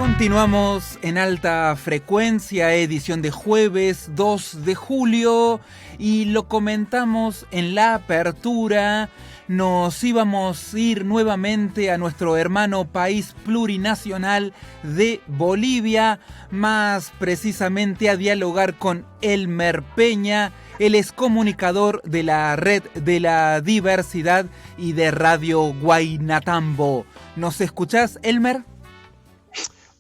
Continuamos en alta frecuencia, edición de jueves 2 de julio, y lo comentamos en la apertura. Nos íbamos a ir nuevamente a nuestro hermano país plurinacional de Bolivia, más precisamente a dialogar con Elmer Peña. Él es comunicador de la Red de la Diversidad y de Radio Guaynatambo. ¿Nos escuchás, Elmer?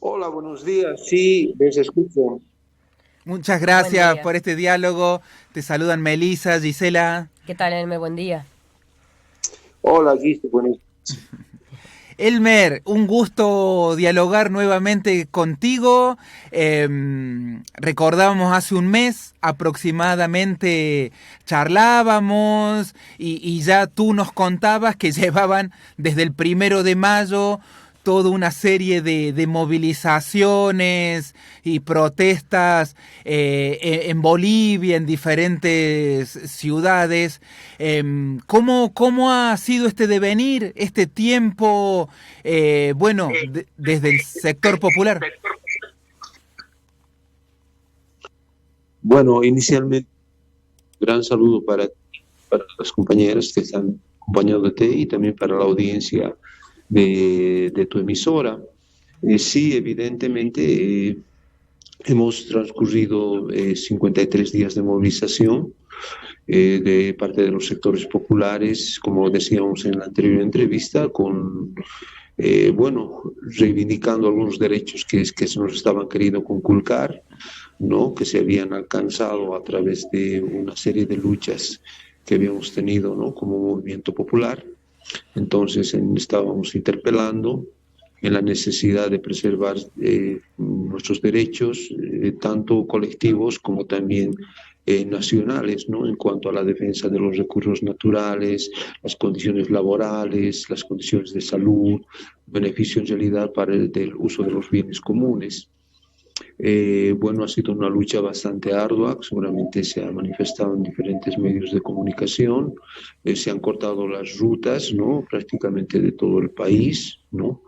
Hola, buenos días. Sí, les escucho. Muchas gracias por este diálogo. Te saludan Melissa, Gisela. ¿Qué tal, Elmer? Buen día. Hola, Gisela. Buenos días. Elmer, un gusto dialogar nuevamente contigo. Recordábamos hace un mes aproximadamente, charlábamos y ya tú nos contabas que llevaban desde el 1 de mayo toda una serie de movilizaciones y protestas en Bolivia, en diferentes ciudades. ¿Cómo ha sido este devenir, este tiempo, desde el sector popular? Bueno, inicialmente, gran saludo para las compañeras que están acompañándote y también para la audiencia de tu emisora. Sí, evidentemente hemos transcurrido 53 días de movilización de parte de los sectores populares, como decíamos en la anterior entrevista, con reivindicando algunos derechos que se nos estaban queriendo conculcar, ¿no? Que se habían alcanzado a través de una serie de luchas que habíamos tenido, ¿no? Como movimiento popular. Entonces estábamos interpelando en la necesidad de preservar nuestros derechos, tanto colectivos como también nacionales, ¿no? En cuanto a la defensa de los recursos naturales, las condiciones laborales, las condiciones de salud, beneficio en realidad para del uso de los bienes comunes. Ha sido una lucha bastante ardua, seguramente se ha manifestado en diferentes medios de comunicación, se han cortado las rutas, ¿no? Prácticamente de todo el país, ¿no?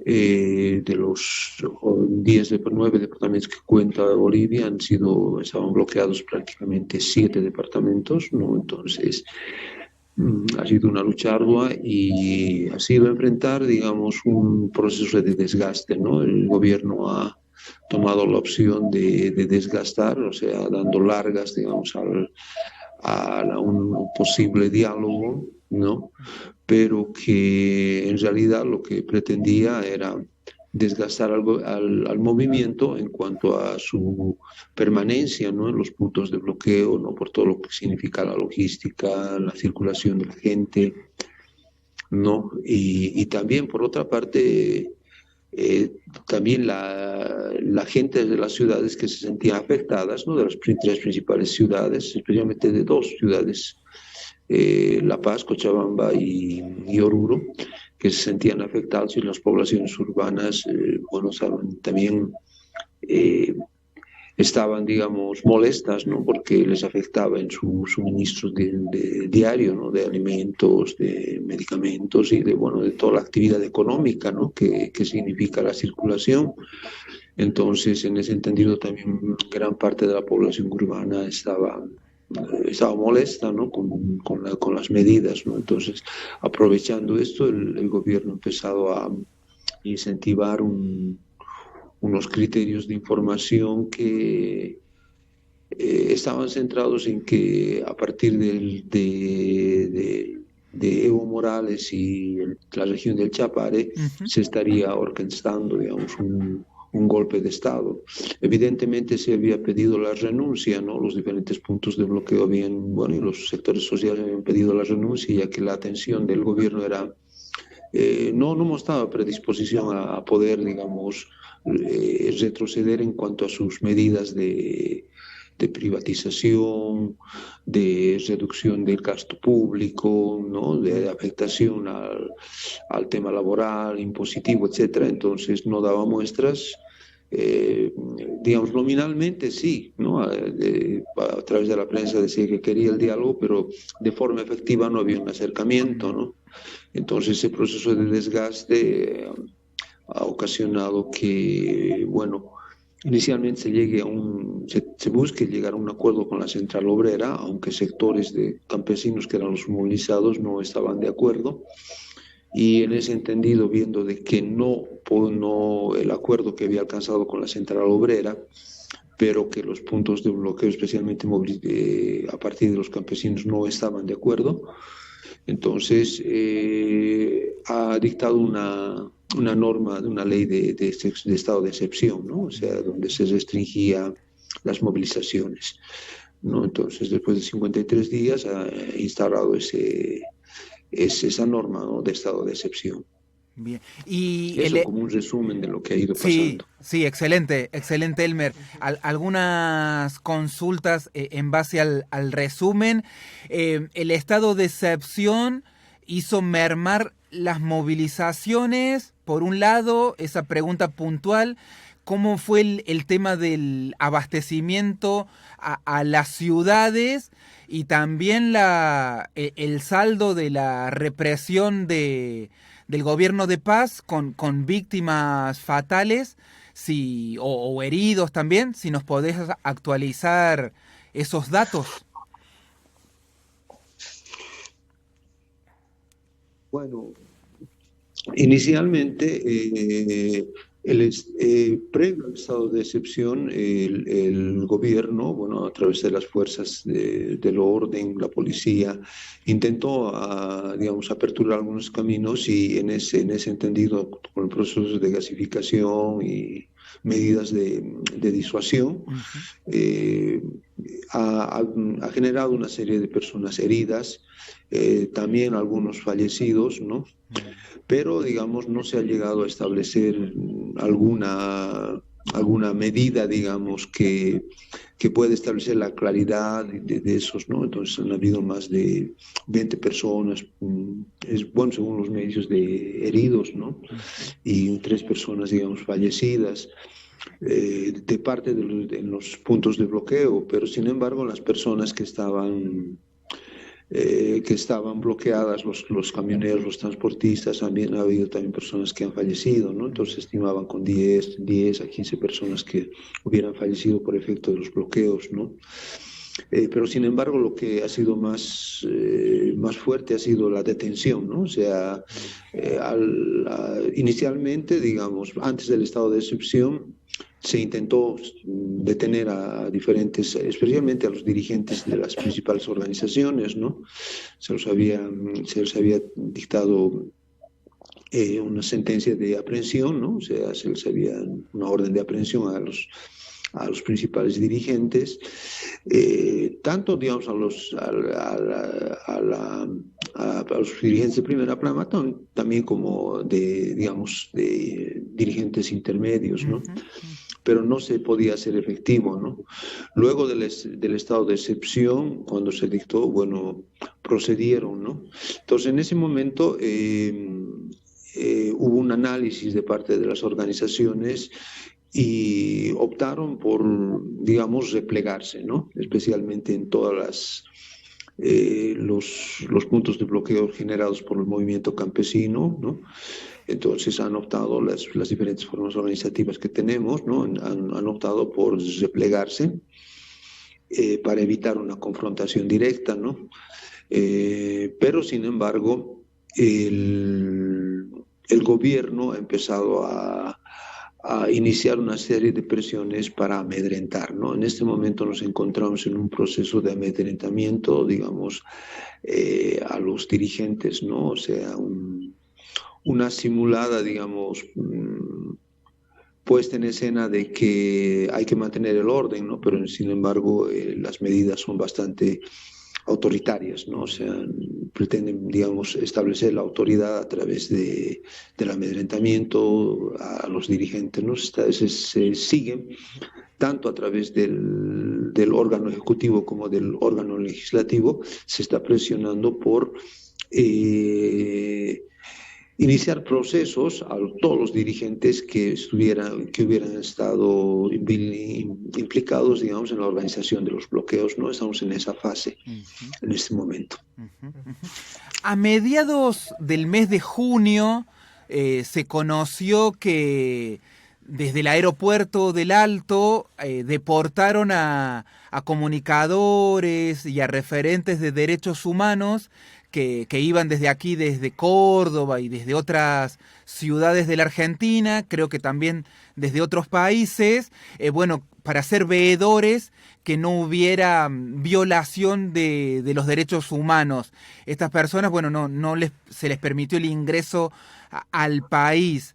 De los 9 departamentos que cuenta Bolivia estaban bloqueados prácticamente 7 departamentos, ¿no? Entonces ha sido una lucha ardua y ha sido enfrentar, digamos, un proceso de desgaste, ¿no? El gobierno ha tomado la opción de desgastar, o sea, dando largas, digamos, a un posible diálogo, ¿no? Pero que en realidad lo que pretendía era desgastar al movimiento en cuanto a su permanencia, ¿no? En los puntos de bloqueo, ¿no? Por todo lo que significa la logística, la circulación de la gente, ¿no? Y también, por otra parte, también la gente de las ciudades que se sentían afectadas, ¿no? De las 3 principales ciudades, especialmente de 2 ciudades, La Paz, Cochabamba y Oruro, que se sentían afectados, y las poblaciones urbanas, también estaban, digamos, molestas, ¿no? Porque les afectaba en su suministro diario, ¿no? De alimentos, de medicamentos y de toda la actividad económica, ¿no? Que significa la circulación. Entonces, en ese entendido, también gran parte de la población urbana estaba molesta, ¿no? con las medidas, ¿no? Entonces, aprovechando esto, el gobierno ha empezado a incentivar unos criterios de información que estaban centrados en que a partir de Evo Morales y la región del Chapare se estaría orquestando, digamos, un golpe de Estado. Evidentemente se había pedido la renuncia, ¿no? Los diferentes puntos de bloqueo y los sectores sociales habían pedido la renuncia, ya que la atención del gobierno era no mostraba predisposición a poder, digamos, retroceder en cuanto a sus medidas de privatización, de reducción del gasto público, ¿no? De afectación al tema laboral, impositivo, etcétera. Entonces no daba muestras, digamos, nominalmente sí, ¿no? A través de la prensa decía que quería el diálogo, pero de forma efectiva no había un acercamiento, ¿no? Entonces ese proceso de desgaste ha ocasionado que, bueno, inicialmente se busque llegar a un acuerdo con la central obrera, aunque sectores de campesinos que eran los movilizados no estaban de acuerdo. Y en ese entendido, viendo de que no el acuerdo que había alcanzado con la central obrera, pero que los puntos de bloqueo, especialmente a partir de los campesinos, no estaban de acuerdo, entonces ha dictado una norma, una ley de estado de excepción, ¿no? O sea, donde se restringía las movilizaciones, ¿no? Entonces, después de 53 días ha instaurado esa norma, ¿no?, de estado de excepción. Bien. Y eso como un resumen de lo que ha ido sí, pasando. sí, excelente, excelente, Elmer. Algunas consultas en base al resumen. El estado de excepción hizo mermar las movilizaciones, por un lado, esa pregunta puntual. ¿Cómo fue el tema del abastecimiento a las ciudades y también el saldo de la represión del gobierno de paz con víctimas fatales o heridos también? Si nos podés actualizar esos datos. Bueno, inicialmente, previo al estado de excepción, el gobierno, bueno, a través de las fuerzas del orden, la policía, intentó, digamos, aperturar algunos caminos y en ese entendido, con el proceso de gasificación y medidas de disuasión, eh, ha generado una serie de personas heridas, también algunos fallecidos, ¿no? Pero, digamos, no se ha llegado a establecer alguna medida, digamos, que puede establecer la claridad de esos, ¿no? Entonces han habido más de 20 personas, bueno, según los medios, de heridos, ¿no? Y 3 personas, digamos, fallecidas. De parte en los puntos de bloqueo, pero sin embargo las personas que estaban bloqueadas, los camioneros, los transportistas, también ha habido también personas que han fallecido, ¿no? Entonces estimaban con 10 a 15 personas que hubieran fallecido por efecto de los bloqueos, ¿no? Pero sin embargo lo que ha sido más fuerte ha sido la detención, ¿no? O sea, inicialmente, digamos, antes del estado de excepción, se intentó detener a diferentes, especialmente a los dirigentes de las principales organizaciones, ¿no? Se les había dictado una sentencia de aprehensión, ¿no? O sea, se les había una orden de aprehensión a los principales dirigentes, tanto, digamos, a los dirigentes de primera plana, también como digamos, de dirigentes intermedios, ¿no? Pero no se podía hacer efectivo, ¿no? Luego del estado de excepción, cuando se dictó, bueno, procedieron, ¿no? Entonces, en ese momento hubo un análisis de parte de las organizaciones y optaron por, digamos, replegarse, ¿no? Especialmente en todas los puntos de bloqueo generados por el movimiento campesino, ¿no? Entonces han optado las diferentes formas organizativas que tenemos, ¿no? Han optado por replegarse para evitar una confrontación directa, ¿no? Pero sin embargo, el gobierno ha empezado a iniciar una serie de presiones para amedrentar, ¿no? En este momento nos encontramos en un proceso de amedrentamiento, digamos, a los dirigentes, ¿no? O sea, una simulada, digamos, puesta en escena de que hay que mantener el orden, ¿no? Pero sin embargo las medidas son bastante autoritarias, ¿no? O sea, pretenden, digamos, establecer la autoridad a través del amedrentamiento a los dirigentes, ¿no? Se sigue tanto a través del órgano ejecutivo como del órgano legislativo, se está presionando por iniciar procesos a todos los dirigentes que hubieran estado implicados, digamos, en la organización de los bloqueos, ¿no? Estamos en esa fase en este momento. A mediados del mes de junio se conoció que desde el aeropuerto del Alto deportaron a comunicadores y a referentes de derechos humanos que iban desde aquí, desde Córdoba y desde otras ciudades de la Argentina, creo que también desde otros países, bueno, para ser veedores que no hubiera violación de los derechos humanos. Estas personas, bueno, se les permitió el ingreso al país.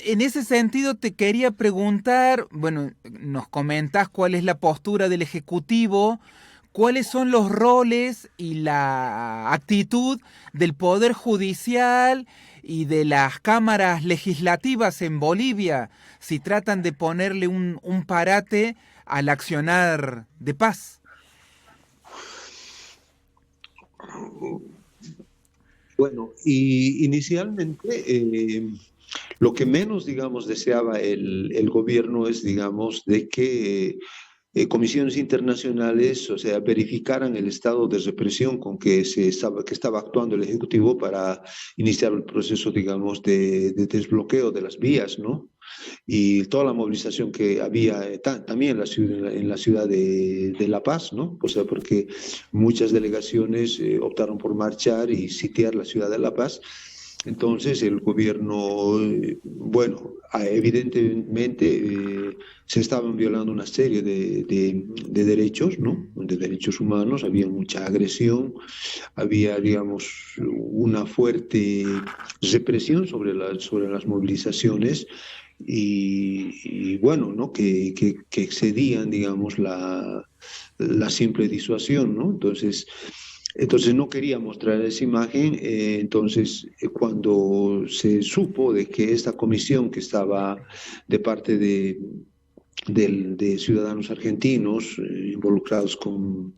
En ese sentido te quería preguntar, bueno, nos comentás cuál es la postura del Ejecutivo, cuáles son los roles y la actitud del Poder Judicial y de las cámaras legislativas en Bolivia, si tratan de ponerle un parate al accionar de paz. Bueno, y inicialmente lo que menos, digamos, deseaba el gobierno es, digamos, de que comisiones internacionales, o sea, verificaran el estado de represión con que estaba actuando el Ejecutivo para iniciar el proceso, digamos, de desbloqueo de las vías, ¿no? Y toda la movilización que había también en la ciudad de La Paz, ¿no? O sea, porque muchas delegaciones optaron por marchar y sitiar la ciudad de La Paz. Entonces el gobierno, bueno, evidentemente se estaban violando una serie de derechos, ¿no? De derechos humanos, había mucha agresión, había, digamos, una fuerte represión sobre las movilizaciones y bueno, ¿no? Que excedían, digamos, la simple disuasión, ¿no? Entonces no quería mostrar esa imagen, entonces cuando se supo de que esta comisión que estaba de parte de ciudadanos argentinos involucrados con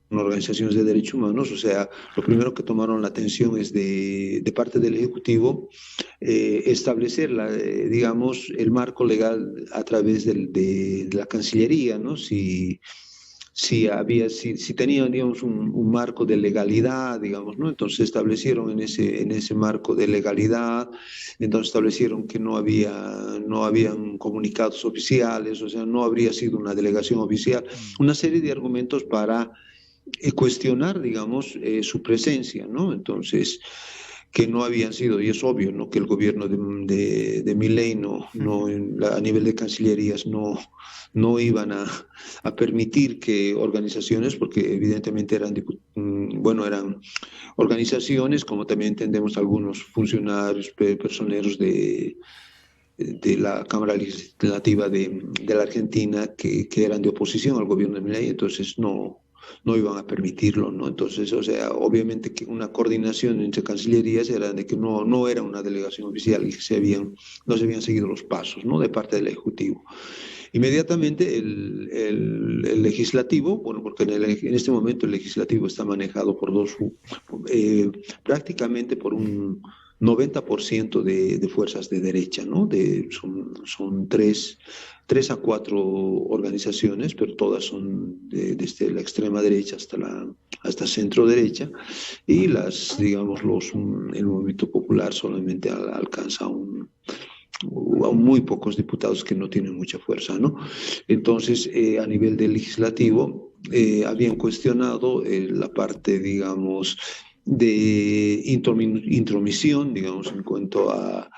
organizaciones de derechos humanos, o sea, lo primero que tomaron la atención es de parte del Ejecutivo establecer, digamos, el marco legal a través de la Cancillería, ¿no? Si tenían, digamos, un marco de legalidad, digamos, ¿no? Entonces establecieron en ese marco de legalidad, entonces establecieron que no habían comunicados oficiales, o sea, no habría sido una delegación oficial, una serie de argumentos para cuestionar, digamos, su presencia, ¿no? Entonces, que no habían sido, y es obvio, ¿no? Que el gobierno de Milei a nivel de cancillerías no iban a permitir que organizaciones, porque evidentemente bueno, eran organizaciones, como también entendemos algunos funcionarios, personeros de la Cámara Legislativa de la Argentina que eran de oposición al gobierno de Milei, entonces no iban a permitirlo, ¿no? Entonces, o sea, obviamente que una coordinación entre cancillerías era de que no era una delegación oficial y que no se habían seguido los pasos, ¿no? De parte del Ejecutivo. Inmediatamente el legislativo, bueno, porque en este momento el legislativo está manejado por prácticamente por un 90% de fuerzas de derecha, ¿no? Son tres a cuatro organizaciones, pero todas son desde la extrema derecha hasta centro derecha, y digamos, el movimiento popular solamente alcanza a muy pocos diputados que no tienen mucha fuerza, ¿no? Entonces, a nivel del legislativo, habían cuestionado la parte, digamos, de intromisión, digamos, en cuanto a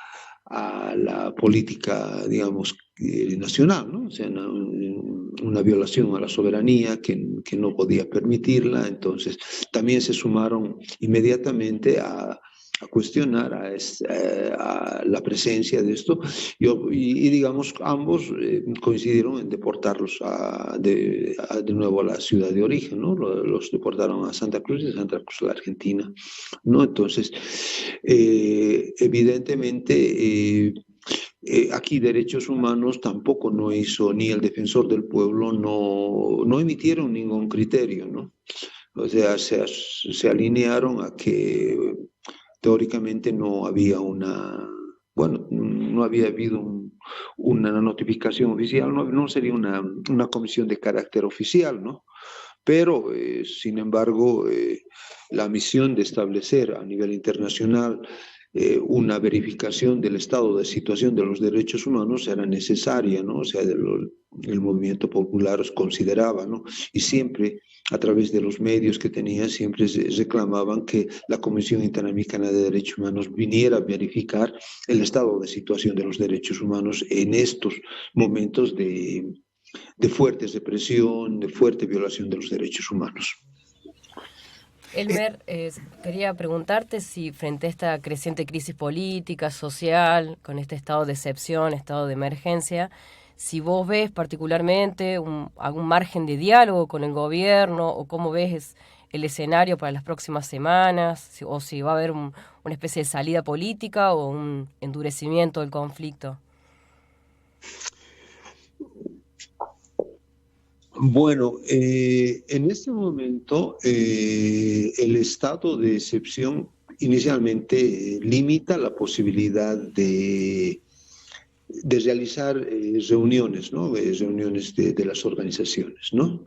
la política, digamos, nacional, ¿no? O sea, una violación a la soberanía que no podía permitirla. Entonces, también se sumaron inmediatamente a cuestionar a la presencia de esto y digamos, ambos coincidieron en deportarlos de nuevo a la ciudad de origen, ¿no? Los deportaron a Santa Cruz y de Santa Cruz a la Argentina, ¿no? Entonces, evidentemente, aquí derechos humanos tampoco no hizo, ni el defensor del pueblo no emitieron ningún criterio, ¿no? O sea, se alinearon a que teóricamente no había habido una notificación oficial, no sería una comisión de carácter oficial, ¿no? Pero, sin embargo, la misión de establecer a nivel internacional una verificación del estado de situación de los derechos humanos era necesaria, ¿no? O sea, el movimiento popular os consideraba, ¿no? Y siempre, a través de los medios que tenía, siempre reclamaban que la Comisión Interamericana de Derechos Humanos viniera a verificar el estado de situación de los derechos humanos en estos momentos de fuerte represión, de fuerte violación de los derechos humanos. Elmer, quería preguntarte si frente a esta creciente crisis política, social, con este estado de excepción, estado de emergencia, si vos ves particularmente algún margen de diálogo con el gobierno o cómo ves el escenario para las próximas semanas, o si va a haber una especie de salida política o un endurecimiento del conflicto. Bueno, en este momento el estado de excepción inicialmente limita la posibilidad de realizar reuniones, ¿no? Reuniones de las organizaciones, ¿no?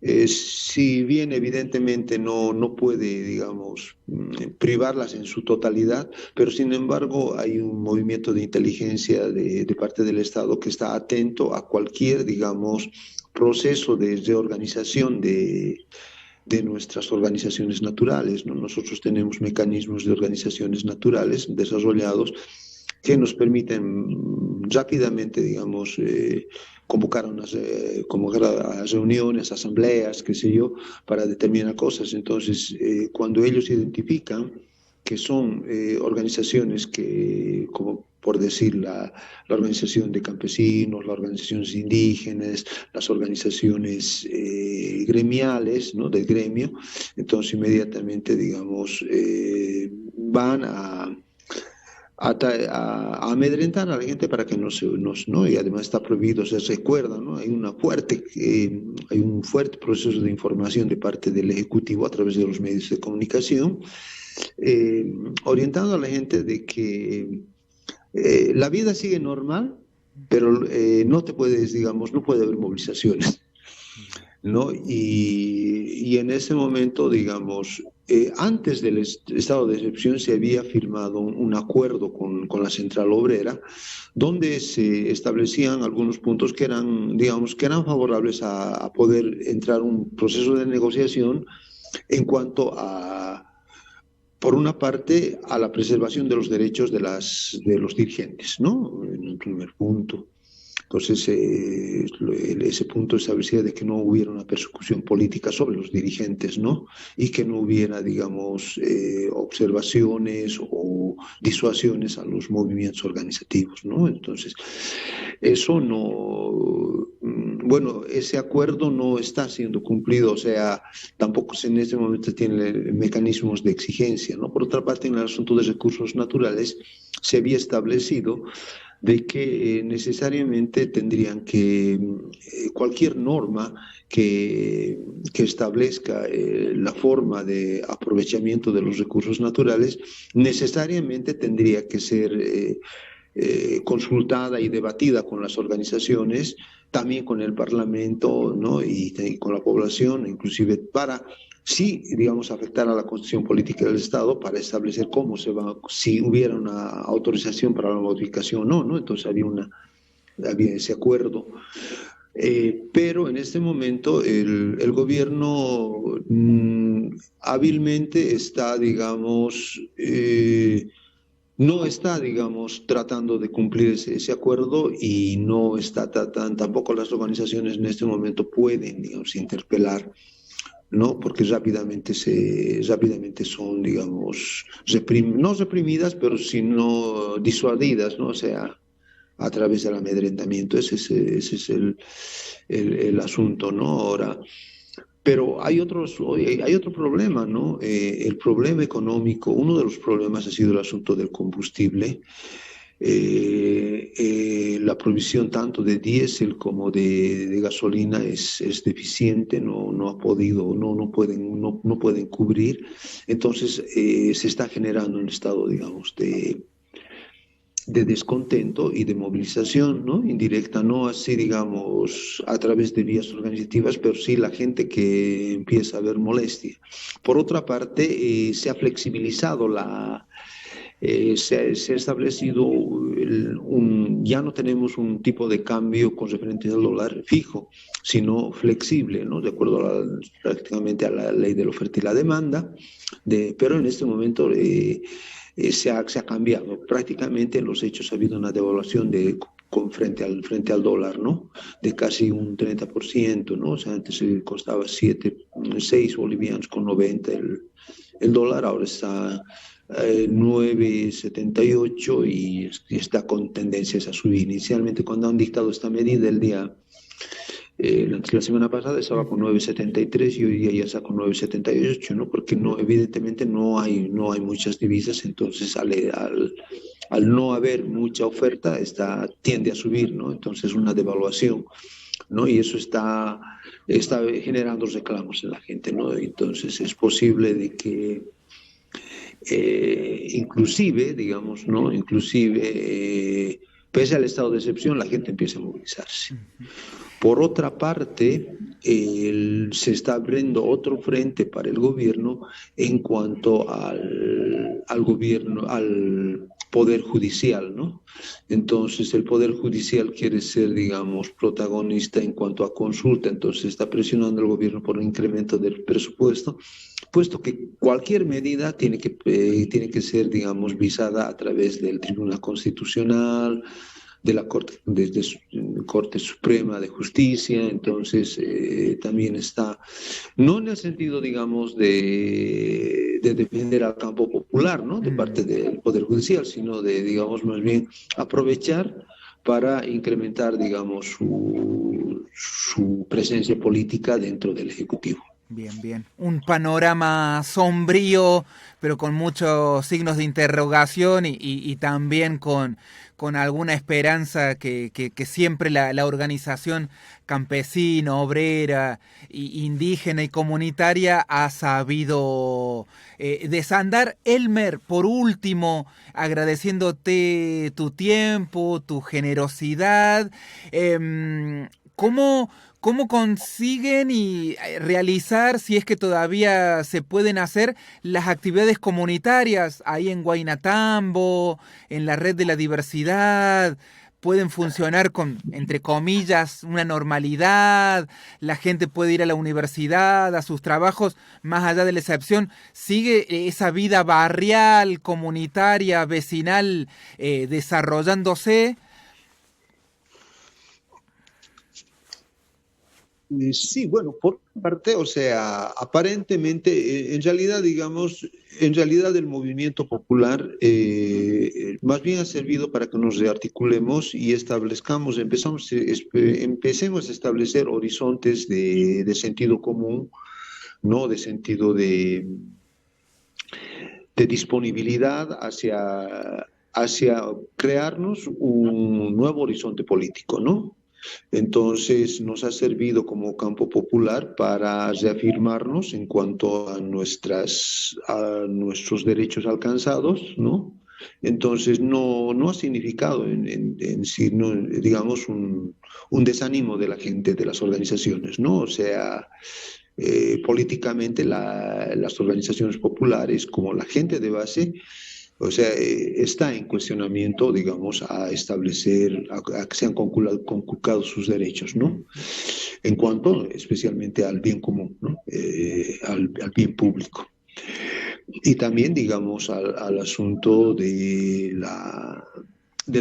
Si bien evidentemente no puede, digamos, privarlas en su totalidad, pero sin embargo hay un movimiento de inteligencia de parte del Estado que está atento a cualquier, digamos, proceso de reorganización de nuestras organizaciones naturales, ¿no? Nosotros tenemos mecanismos de organizaciones naturales desarrollados que nos permiten rápidamente, digamos, convocar a reuniones, asambleas, qué sé yo, para determinar cosas. Entonces, cuando ellos identifican que son organizaciones que, como por decir, la organización de campesinos, las organizaciones indígenas, las organizaciones gremiales, ¿no? Del gremio, entonces inmediatamente, digamos, van a amedrentar a la gente para que no, y además está prohibido, se recuerda, ¿no? Hay un fuerte proceso de información de parte del Ejecutivo a través de los medios de comunicación, orientando a la gente de que la vida sigue normal, pero no te puedes, digamos, no puede haber movilizaciones, ¿no? Y en ese momento, digamos, antes del estado de excepción se había firmado un acuerdo con la Central Obrera, donde se establecían algunos puntos que eran, digamos, que eran favorables a poder entrar un proceso de negociación en cuanto a, por una parte, a la preservación de los derechos de los dirigentes, ¿no? En el primer punto. Entonces, ese punto establecía de que no hubiera una persecución política sobre los dirigentes, ¿no? Y que no hubiera, digamos, observaciones o disuasiones a los movimientos organizativos, ¿no? Entonces, eso no, bueno, ese acuerdo no está siendo cumplido, o sea, tampoco en este momento tiene mecanismos de exigencia, ¿no? Por otra parte, en el asunto de recursos naturales se había establecido de que necesariamente tendrían que cualquier norma que establezca la forma de aprovechamiento de los recursos naturales necesariamente tendría que ser consultada y debatida con las organizaciones, también con el Parlamento, ¿no? y con la población, inclusive para sí, digamos, afectar a la constitución política del Estado para establecer cómo se va, si hubiera una autorización para la modificación o no, ¿no? Entonces había ese acuerdo. Pero en este momento el gobierno hábilmente está, digamos, no está, digamos, tratando de cumplir ese acuerdo y no está tratando, tampoco las organizaciones en este momento pueden, digamos, interpelar, ¿no? Porque rápidamente son, digamos, no reprimidas, pero sino disuadidas, ¿no? O sea, a través del amedrentamiento. Ese es el asunto, ¿no? Ahora, pero hay otro problema, ¿no? El problema económico, uno de los problemas ha sido el asunto del combustible. La provisión tanto de diésel como de gasolina es deficiente, no pueden cubrir. Entonces se está generando un estado, digamos, de descontento y de movilización, ¿no? Indirecta, no así, digamos, a través de vías organizativas, pero sí la gente que empieza a ver molestia. Por otra parte, se ha flexibilizado se ha establecido ya no tenemos un tipo de cambio con referencia al dólar fijo, sino flexible, ¿no? De acuerdo prácticamente a la ley de la oferta y la demanda, pero en este momento se ha cambiado. Prácticamente en los hechos ha habido una devaluación frente al dólar, ¿no? De casi un 30%, ¿no? O sea, antes costaba 6 bolivianos con 90 el dólar, ahora está 9,78 y está con tendencias a subir. Inicialmente, cuando han dictado esta medida, la semana pasada estaba con 9,73 y hoy día ya está con 9,78, ¿no? Porque evidentemente no hay muchas divisas, entonces al no haber mucha oferta, tiende a subir, ¿no? Entonces una devaluación, ¿no? Y eso está generando reclamos en la gente, ¿no? Entonces es posible de que inclusive, digamos, ¿no? Pese al estado de excepción, la gente empieza a movilizarse. Por otra parte, se está abriendo otro frente para el gobierno en cuanto al Poder Judicial, ¿no? Entonces, el Poder Judicial quiere ser, digamos, protagonista en cuanto a consulta, entonces está presionando al gobierno por un incremento del presupuesto, puesto que cualquier medida tiene que ser, digamos, visada a través del Tribunal Constitucional, de la Corte Suprema de Justicia. Entonces también está, no en el sentido, digamos, de defender al campo popular, ¿no? De parte del Poder Judicial, sino digamos, más bien aprovechar para incrementar, digamos, su presencia política dentro del Ejecutivo. Bien, bien. Un panorama sombrío, pero con muchos signos de interrogación y también con alguna esperanza que siempre la organización campesina, obrera, indígena y comunitaria ha sabido desandar. Elmer, por último, agradeciéndote tu tiempo, tu generosidad, ¿Cómo consiguen realizar, si es que todavía se pueden hacer, las actividades comunitarias ahí en Guaynatambo, en la red de la diversidad? ¿Pueden funcionar con, entre comillas, una normalidad? ¿La gente puede ir a la universidad, a sus trabajos, más allá de la excepción? ¿Sigue esa vida barrial, comunitaria, vecinal desarrollándose? Sí, bueno, por parte, o sea, aparentemente, en realidad, digamos, el movimiento popular más bien ha servido para que nos rearticulemos y empecemos a establecer horizontes de sentido común, ¿no? De sentido de disponibilidad hacia crearnos un nuevo horizonte político, ¿no? Entonces nos ha servido como campo popular para reafirmarnos en cuanto a nuestros derechos alcanzados, ¿no? Entonces no ha significado en sí, no, digamos, un desánimo de la gente, de las organizaciones, ¿no? O sea, políticamente las organizaciones populares, como la gente de base, o sea, está en cuestionamiento, digamos, a establecer, a que sean conculcados sus derechos, ¿no? En cuanto especialmente al bien común, ¿no? Al bien público. Y también, digamos, al asunto del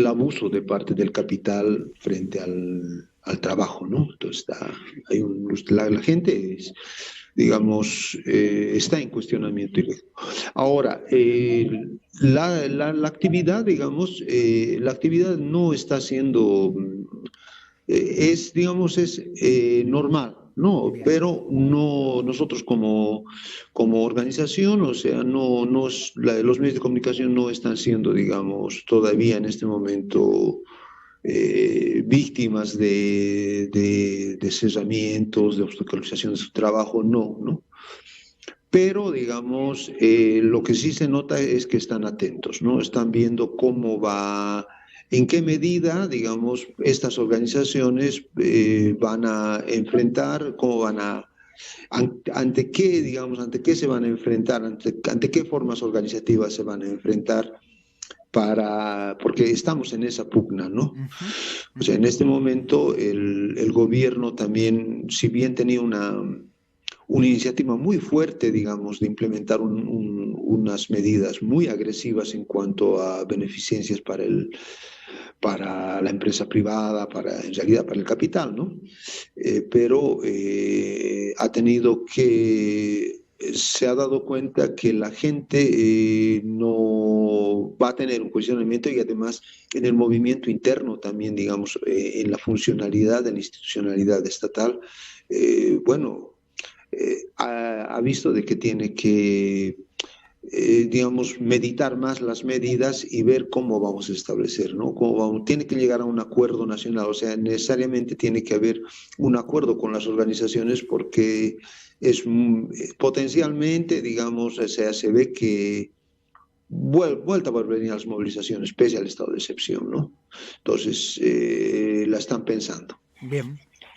abuso de parte del capital frente al trabajo, ¿no? Entonces, la gente digamos, está en cuestionamiento. Ahora, la actividad, digamos, la actividad no está siendo, es normal, ¿no? Pero no, nosotros como organización, o sea, los medios de comunicación no están siendo, digamos, todavía en este momento víctimas de cesamientos, de obstaculización de su trabajo, no. Pero, digamos, lo que sí se nota es que están atentos, ¿no? Están viendo cómo va, en qué medida, digamos, estas organizaciones van a enfrentar, cómo van a, ante qué se van a enfrentar, ante qué formas organizativas se van a enfrentar porque estamos en esa pugna, ¿no? Ujú. O sea, en este momento el gobierno también, si bien tenía una iniciativa muy fuerte, digamos, de implementar unas medidas muy agresivas en cuanto a beneficencias para la empresa privada, en realidad para el capital, ¿no? Pero ha tenido que se ha dado cuenta que la gente no va a tener un cuestionamiento y además en el movimiento interno también, digamos, en la funcionalidad de la institucionalidad estatal, bueno, ha visto de que tiene que digamos, meditar más las medidas y ver cómo vamos a establecer, ¿no? Tiene que llegar a un acuerdo nacional, o sea, necesariamente tiene que haber un acuerdo con las organizaciones porque es potencialmente, digamos, o sea, se ve que vuelta a venir a las movilizaciones, pese al estado de excepción, ¿no? Entonces, la están pensando.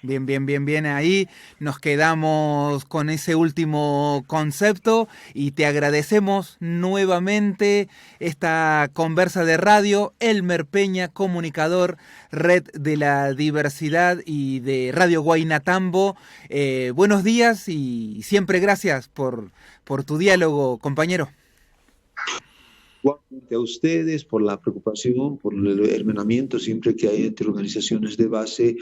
Bien, bien. Ahí nos quedamos con ese último concepto y te agradecemos nuevamente esta conversa de radio. Elmer Peña, comunicador, Red de la Diversidad y de Radio Guaynatambo. Buenos días y siempre gracias por tu diálogo, compañero. Igualmente a ustedes por la preocupación, por el hermanamiento siempre que hay entre organizaciones de base,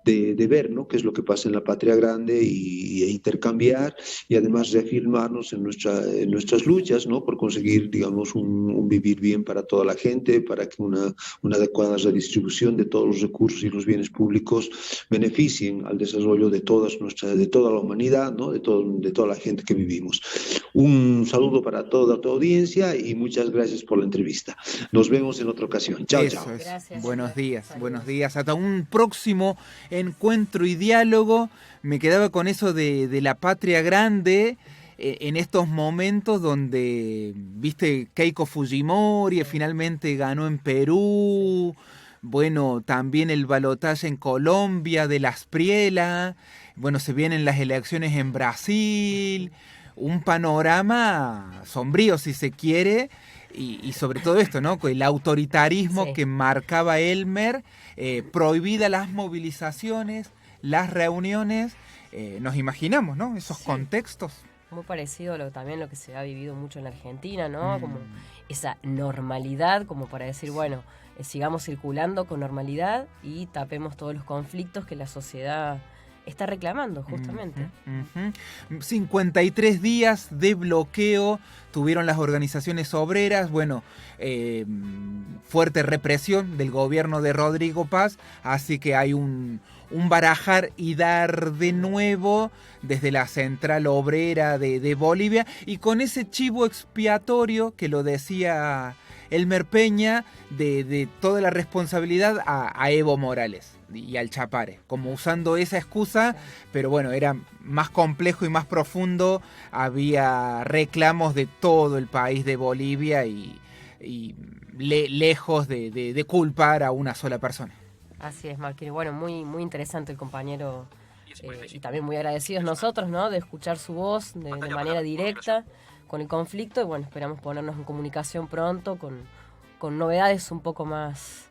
de ver, ¿no?, qué es lo que pasa en la patria grande e intercambiar y además reafirmarnos en nuestras luchas, ¿no?, por conseguir, digamos, un vivir bien para toda la gente, para que una adecuada redistribución de todos los recursos y los bienes públicos beneficien al desarrollo de toda la humanidad, ¿no?, de toda la gente que vivimos. Un saludo para toda tu audiencia y muchas gracias por la entrevista. Nos vemos en otra ocasión. Chao, chao. Gracias. Buenos días, Saludos. buenos días. Hasta un próximo encuentro y diálogo. Me quedaba con eso de la patria grande en estos momentos donde, viste, Keiko Fujimori finalmente ganó en Perú. Bueno, también el balotaje en Colombia de las Espriella. Bueno, se vienen las elecciones en Brasil. Un panorama sombrío, si se quiere, y sobre todo esto, ¿no?, el autoritarismo Sí. que marcaba Elmer, prohibida las movilizaciones, las reuniones, nos imaginamos, ¿no?, esos Sí. contextos. Muy parecido también lo que se ha vivido mucho en la Argentina, ¿no? Como esa normalidad, como para decir, bueno, sigamos circulando con normalidad y tapemos todos los conflictos que la sociedad está reclamando, justamente. 53 días de bloqueo tuvieron las organizaciones obreras. Bueno, fuerte represión del gobierno de Rodrigo Paz, así que hay un barajar y dar de nuevo desde la central obrera de Bolivia, y con ese chivo expiatorio que lo decía Elmer Peña, de toda la responsabilidad a Evo Morales y al Chapare, como usando esa excusa, pero bueno, era más complejo y más profundo. Había reclamos de todo el país de Bolivia y lejos de culpar a una sola persona. Así es, Marquín. Bueno, muy interesante el compañero y también muy agradecidos nosotros, ¿no?, de escuchar su voz de manera directa con el conflicto, y bueno, esperamos ponernos en comunicación pronto con novedades un poco más,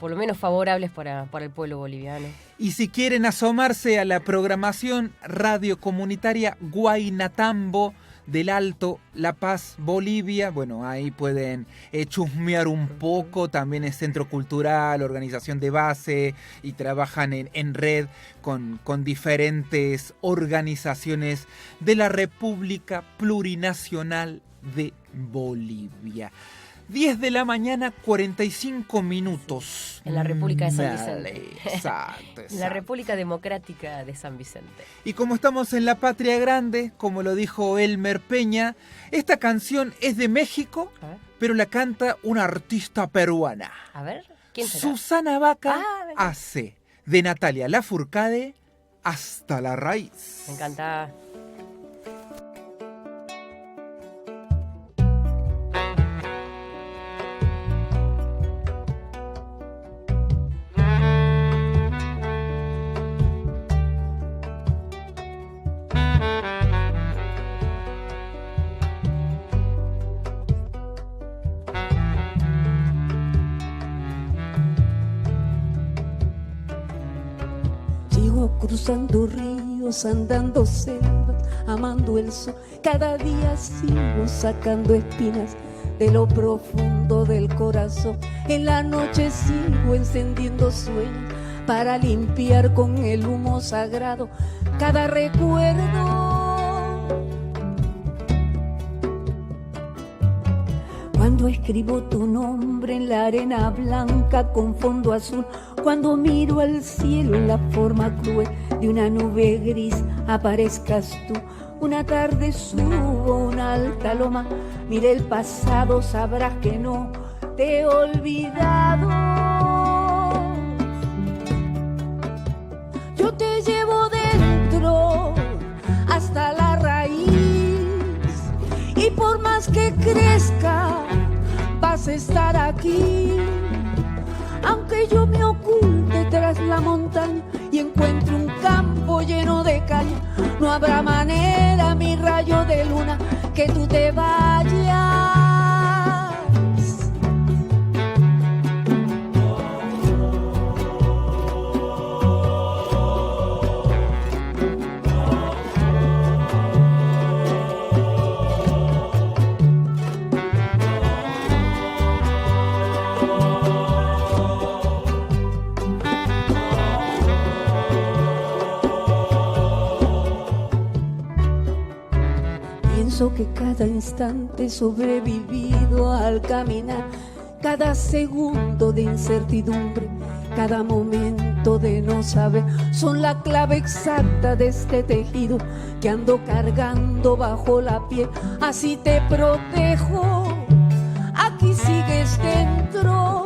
por lo menos favorables para el pueblo boliviano. Y si quieren asomarse a la programación radio comunitaria Guaynatambo del Alto La Paz, Bolivia, bueno, ahí pueden chusmear un poco. También es centro cultural, organización de base, y trabajan en red con diferentes organizaciones de la República Plurinacional de Bolivia. 10 de la mañana, 45 minutos. En la República de San Vicente. Exacto. En la República Democrática de San Vicente. Y como estamos en la patria grande, como lo dijo Elmer Peña, esta canción es de México, pero la canta una artista peruana. A ver, ¿quién será? Susana Vaca venga. hace de Natalia Lafourcade Hasta la Raíz. Me encanta. Ando cruzando ríos, andando selvas, amando el sol. Cada día sigo sacando espinas de lo profundo del corazón. En la noche sigo encendiendo sueños para limpiar con el humo sagrado cada recuerdo. Cuando escribo tu nombre en la arena blanca con fondo azul, cuando miro al cielo en la forma cruel de una nube gris, aparezcas tú. Una tarde subo una alta loma, mire el pasado, sabrás que no te he olvidado. Yo te llevo dentro hasta la raíz, y por más que crezca vas a estar aquí. Aunque yo me oculte tras la montaña y encuentre un campo lleno de caña, no habrá manera, mi rayo de luna, que tú te vayas. Pienso que cada instante sobrevivido al caminar, cada segundo de incertidumbre, cada momento de no saber, son la clave exacta de este tejido que ando cargando bajo la piel. Así te protejo, aquí sigues dentro.